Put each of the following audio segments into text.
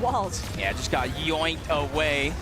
walls. Yeah, just got yoinked away.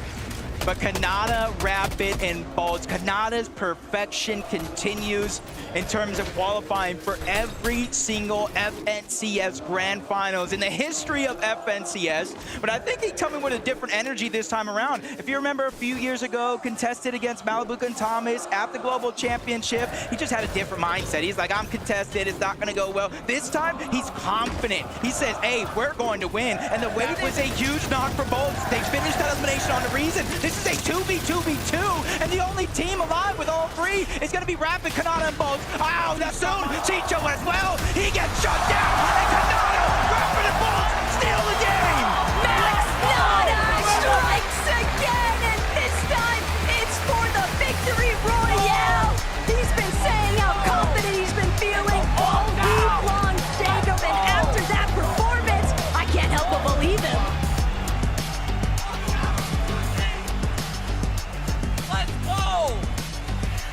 But Khanada, Rapid, and Boltz, Khanada's perfection continues in terms of qualifying for every single FNCS Grand Finals in the history of FNCS. But I think they come in with a different energy this time around. If you remember a few years ago, contested against Malibu and Thomas at the Global Championship, he just had a different mindset. He's like, I'm contested, it's not gonna go well. This time, he's confident. He says, hey, we're going to win. And the wait was a huge knock for Boltz. They finished that elimination on the reason. This is a 2v2v2, and the only team alive with all three is going to be Rapid, Khanada, and Boltz. Oh, that's soon. Chicho as well. He gets shut down, and Khanada, Rapid, and Boltz steal the game. Max Nada strikes again, and this time it's for the victory royale. He's been saying how confident he's been feeling all week long, Jacob, and after that performance, I can't help but believe him.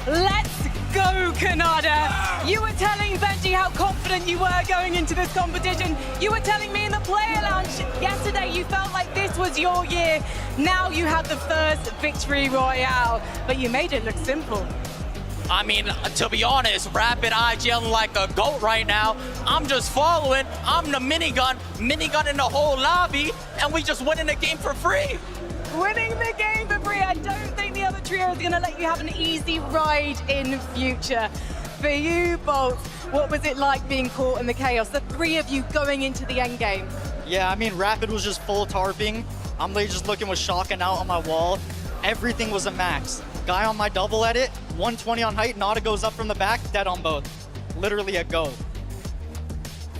Let's go, Khanada! You were telling Benji how confident you were going into this competition. You were telling me in the player lounge yesterday you felt like this was your year. Now you have the first victory royale, but you made it look simple. I mean, to be honest, Rapid IGL like a goat right now. I'm just following. I'm the minigun in the whole lobby, and we just winning the game for free. Winning the game for free. I don't think the other trio is going to let you have an easy ride in future. For you, Boltz, what was it like being caught in the chaos? The three of you going into the end game. Yeah, I mean, Rapid was just full tarping. I'm literally just looking with shocking out on my wall. Everything was a max. Guy on my double edit, 120 on height, Nada goes up from the back, dead on both. Literally a go.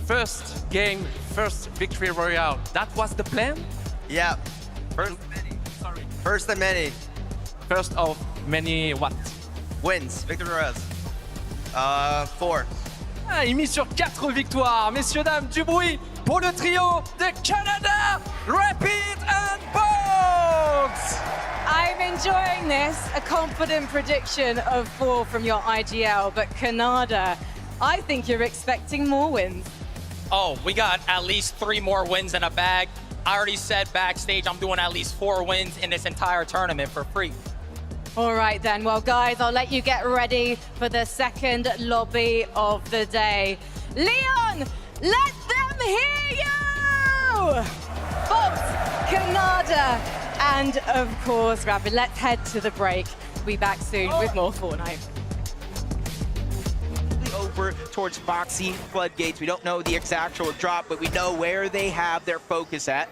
First game, first victory royale. That was the plan? Yeah. First of many. First of many what? Wins. Victory royales. 4. Ah, il mise sur 4 victoires. Messieurs, dames, du bruit pour le trio de Khanada, Rapid and Boltz! I'm enjoying this, a confident prediction of 4 from your IGL, but Khanada, I think you're expecting more wins. Oh, we got at least 3 more wins in a bag. I already said backstage I'm doing at least 4 wins in this entire tournament for free. All right then, well guys, I'll let you get ready for the second lobby of the day. Leon, let them hear you! Boltz, Khanada, and of course, Rapid. Let's head to the break. We'll be back soon with more Fortnite. Over towards Foxy Floodgates. We don't know the actual drop, but we know where they have their focus at.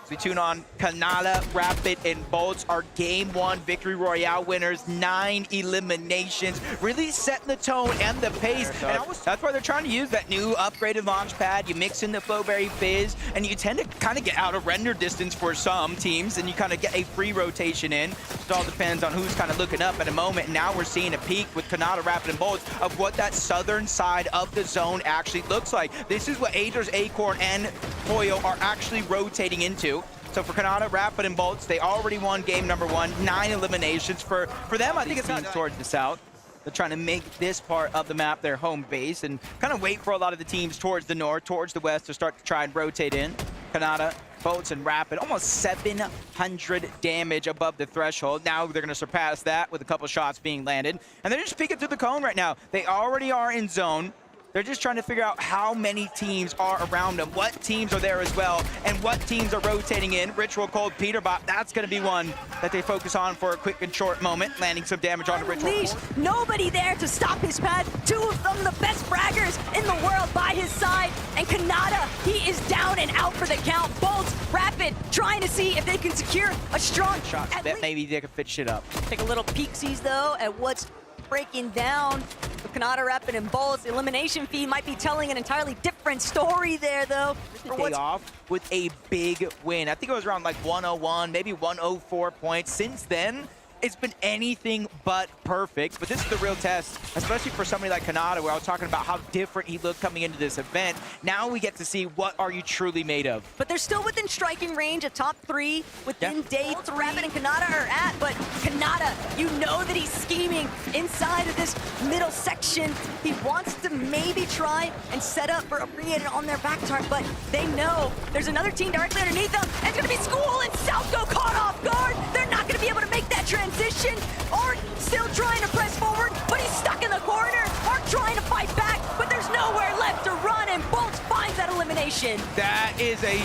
So we tune on Khanada, Rapid, and Boltz, our Game 1 Victory Royale winners. 9 eliminations, really setting the tone and the pace. And that's why they're trying to use that new upgraded launch pad. You mix in the Flowberry Fizz, and you tend to kind of get out of render distance for some teams, and you kind of get a free rotation in. It all depends on who's kind of looking up at a moment. And now we're seeing a peak with Khanada, Rapid, and Boltz of what that southern side of the zone actually looks like. This is what Aether's Acorn and Toyo are actually rotating into. So for Khanada, Rapid, and Boltz, they already won game number 1, 9 eliminations. For them, I think it's not towards the south. They're trying to make this part of the map their home base and kind of wait for a lot of the teams towards the north, towards the west to start to try and rotate in. Khanada, Boltz, and Rapid, almost 700 damage above the threshold. Now they're going to surpass that with a couple shots being landed. And they're just peeking through the cone right now. They already are in zone. They're just trying to figure out how many teams are around them, what teams are there as well, and what teams are rotating in. Ritual Cold, Peterbot, that's going to be one that they focus on for a quick and short moment, landing some damage on the Ritual Cold. Nobody there to stop his pad. 2 of them, the best fraggers in the world by his side. And Khanada, he is down and out for the count. Boltz, Rapid, trying to see if they can secure a strong shot. Maybe they can fit shit up. Take a little peeksies, though, at what's breaking down with Khanada, Rapid, and Boltz. Elimination feed might be telling an entirely different story there, though. Day off with a big win. I think it was around like 101, maybe 104 points. Since then, it's been anything but perfect. But this is the real test, especially for somebody like Khanada, where I was talking about how different he looked coming into this event. Now we get to see what are you truly made of. But they're still within striking range of top 3 within day 3. Rapid and Khanada are at, but Khanada, you know that he's scheming inside of this middle section. He wants to maybe try and set up for a free on their back target, but they know there's another team directly underneath them, and it's gonna be School and Southgo caught off guard. They're not gonna be able to make that transition. Art still trying to press forward, but he's stuck in the corner. Art trying to fight back, but there's nowhere left to run, and Boltz finds that elimination. That is a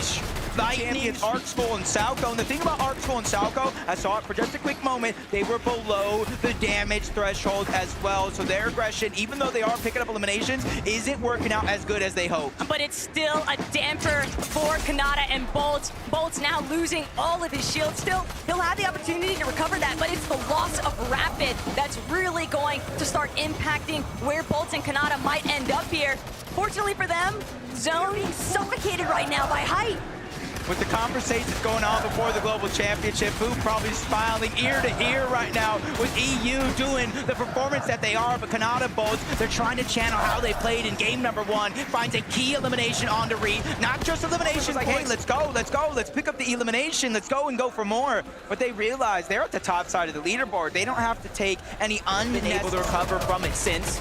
lightning Arc School and Salco. And the thing about Arc School and Salco, I saw it for just a quick moment, they were below the damage threshold as well. So their aggression, even though they are picking up eliminations, isn't working out as good as they hoped. But it's still a damper for Khanada and Boltz. Boltz now losing all of his shield. Still, he'll have the opportunity to recover that, but it's the loss of Rapid that's really going to start impacting where Boltz and Khanada might end up here. Fortunately for them, Zone being suffocated right now by height. With the conversations going on before the Global Championship, Boo probably smiling ear to ear right now with EU doing the performance that they are. But Khanada Boltz, they're trying to channel how they played in game number 1, finds a key elimination on Reed. Not just elimination, like, hey, let's go, let's pick up the elimination, let's go and go for more. But they realize they're at the top side of the leaderboard. They don't have to take any been able to recover from it since.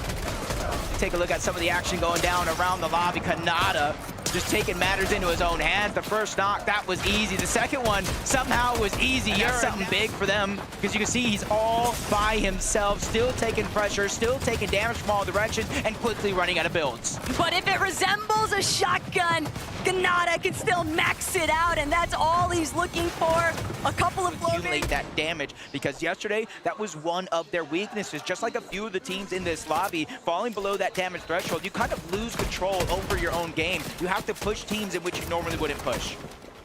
Take a look at some of the action going down around the lobby. Khanada just taking matters into his own hands. The first knock, that was easy. The second one somehow was easy. That's something big for them, because you can see he's all by himself, still taking pressure, still taking damage from all directions, and quickly running out of builds. But if it resembles a shotgun, Khanada can still max it out, and that's all he's looking for. A couple of blows. Accumulate that damage, because yesterday, that was one of their weaknesses. Just like a few of the teams in this lobby, falling below that damage threshold, you kind of lose control over your own game. You have to push teams in which you normally wouldn't push.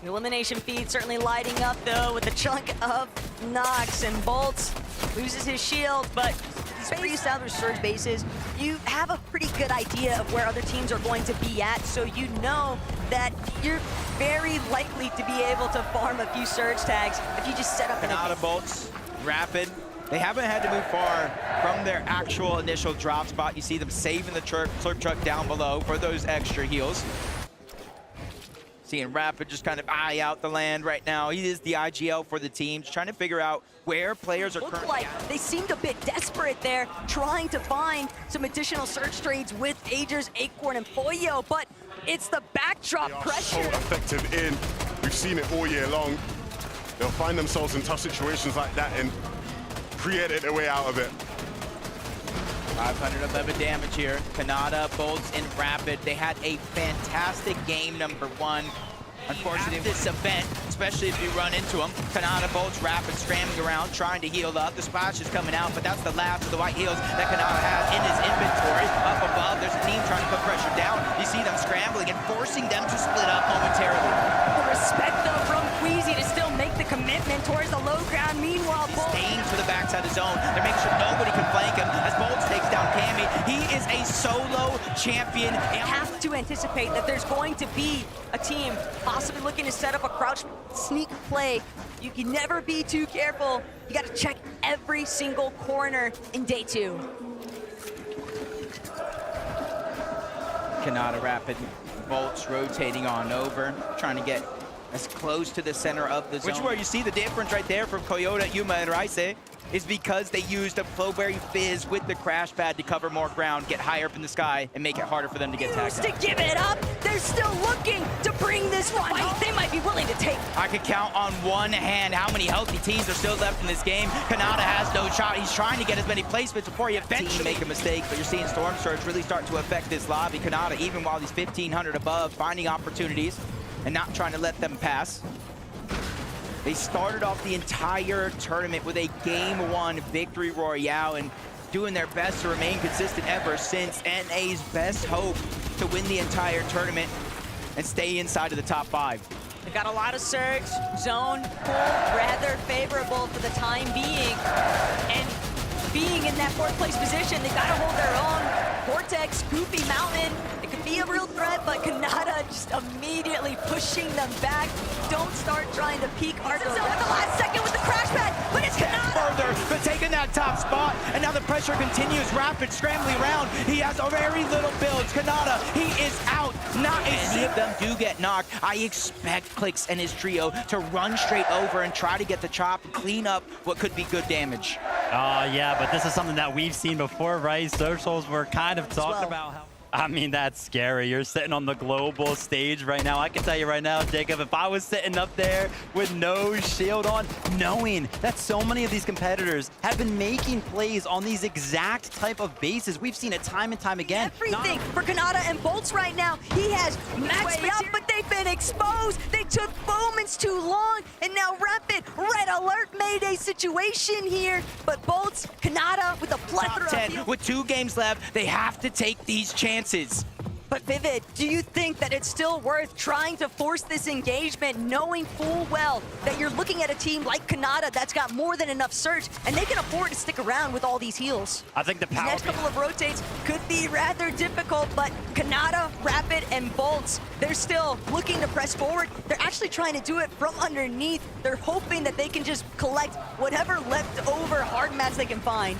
The elimination feed certainly lighting up, though, with a chunk of knocks, and Boltz loses his shield, but these pre-established surge bases, you have a pretty good idea of where other teams are going to be at, so you know that you're very likely to be able to farm a few surge tags if you just set up Khanada Boltz, Rapid. They haven't had to move far from their actual initial drop spot. You see them saving the slurp truck down below for those extra heals. Seeing Rapid just kind of eye out the land right now. He is the IGL for the team, just trying to figure out where players are currently like at. they seemed a bit desperate there, trying to find some additional surge trades with Agers, Acorn, and Pollo, but it's the backdrop pressure. So effective in. We've seen it all year long. They'll find themselves in tough situations like that and create their way out of it. 511 damage here. Khanada, Boltz, and Rapid. They had a fantastic game number 1. Unfortunately, this event, especially if you run into them, Khanada Boltz, Rapid scrambling around, trying to heal up. The splash is coming out, but that's the last of the white heals that Khanada has in his inventory. Up above, there's a team trying to put pressure down. You see them scrambling and forcing them to split up momentarily. The respect, though, from Queasy to still make the commitment towards the low ground. Meanwhile, Boltz staying to the backside of zone. They're making sure nobody can flank him as Boltz takes down Cammy. He is a solo champion. have to anticipate that there's going to be a team possibly looking to set up a crouch sneak play. You can never be too careful. You got to check every single corner in day 2. Khanada Rapid, Boltz rotating on over, trying to get as close to the center of the zone. Which is where you see the difference right there from Coyote, Yuma, and Raise, is because they used a Flowberry Fizz with the crash pad to cover more ground, get higher up in the sky, and make it harder for them to get tagged. To give it up, they're still looking to bring this one. They might be willing to take. I could count on one hand how many healthy teams are still left in this game. Khanada has no shot. He's trying to get as many placements before he eventually make a mistake, but you're seeing Storm Surge really start to affect this lobby. Khanada, even while he's 1,500 above, finding opportunities and not trying to let them pass. They started off the entire tournament with a Game 1 victory royale and doing their best to remain consistent ever since. NA's best hope to win the entire tournament and stay inside of the top 5. They've got a lot of surge, zone, pull, rather favorable for the time being. And being in that 4th place position, they gotta hold their own. Vortex, Goofy Mountain, it could be a real threat, but Khanada just immediately pushing them back. Don't start trying to peek Arthur at the last second with the crash pad, but it's Khanada. Further, but taking that top spot, and now the pressure continues. Rapid scrambling around. He has a very little builds. Khanada, he is out. Not any of them do get knocked. I expect Clix and his trio to run straight over and try to get the chop and clean up what could be good damage. Yeah, but this is something that we've seen before, right? Socials were kind of talking about how... I mean, that's scary. You're sitting on the global stage right now. I can tell you right now, Jacob, if I was sitting up there with no shield on, knowing that so many of these competitors have been making plays on these exact type of bases. We've seen it time and time again. Everything for Khanada and Boltz right now. He has maxed up, but they've been exposed. They took moments too long, and now Rapid, red alert Mayday situation here. But Boltz, Khanada with a plethora Top 10 of... with 2 games left. They have to take these chances. But Vivid, do you think that it's still worth trying to force this engagement, knowing full well that you're looking at a team like Khanada that's got more than enough surge, and they can afford to stick around with all these heals? I think the These power... next couple of rotates could be rather difficult, but Khanada, Rapid, and Boltz, they're still looking to press forward. They're actually trying to do it from underneath. They're hoping that they can just collect whatever leftover hard mats they can find.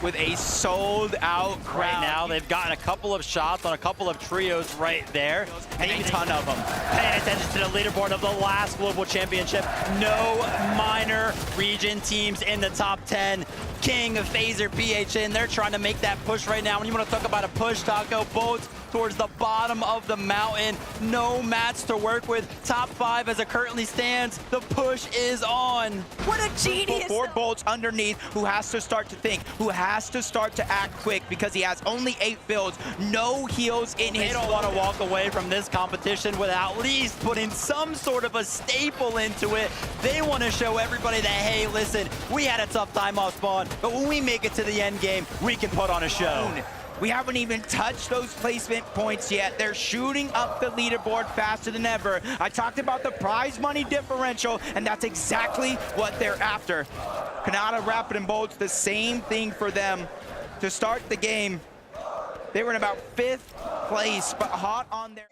With a sold-out crowd. Right now, they've gotten a couple of shots on a couple of trios right there. And a ton of them. Paying attention to the leaderboard of the last Global Championship. No minor region teams in the top 10. King, Phaser, PHN, they're trying to make that push right now. When you want to talk about a push, Taco, Boltz towards the bottom of the mountain. No mats to work with. Top 5 as it currently stands. The push is on. What a genius! For Boltz underneath, who has to start to think, who has to start to act quick because he has only 8 builds, no heals in his... They don't want to walk away from this competition without at least putting some sort of a staple into it. They want to show everybody that, hey, listen, we had a tough time off spawn, but when we make it to the end game, we can put on a show. We haven't even touched those placement points yet. They're shooting up the leaderboard faster than ever. I talked about the prize money differential, and that's exactly what they're after. Khanada, Rapid, and Boltz, the same thing for them. To start the game, they were in about 5th place, but hot on their...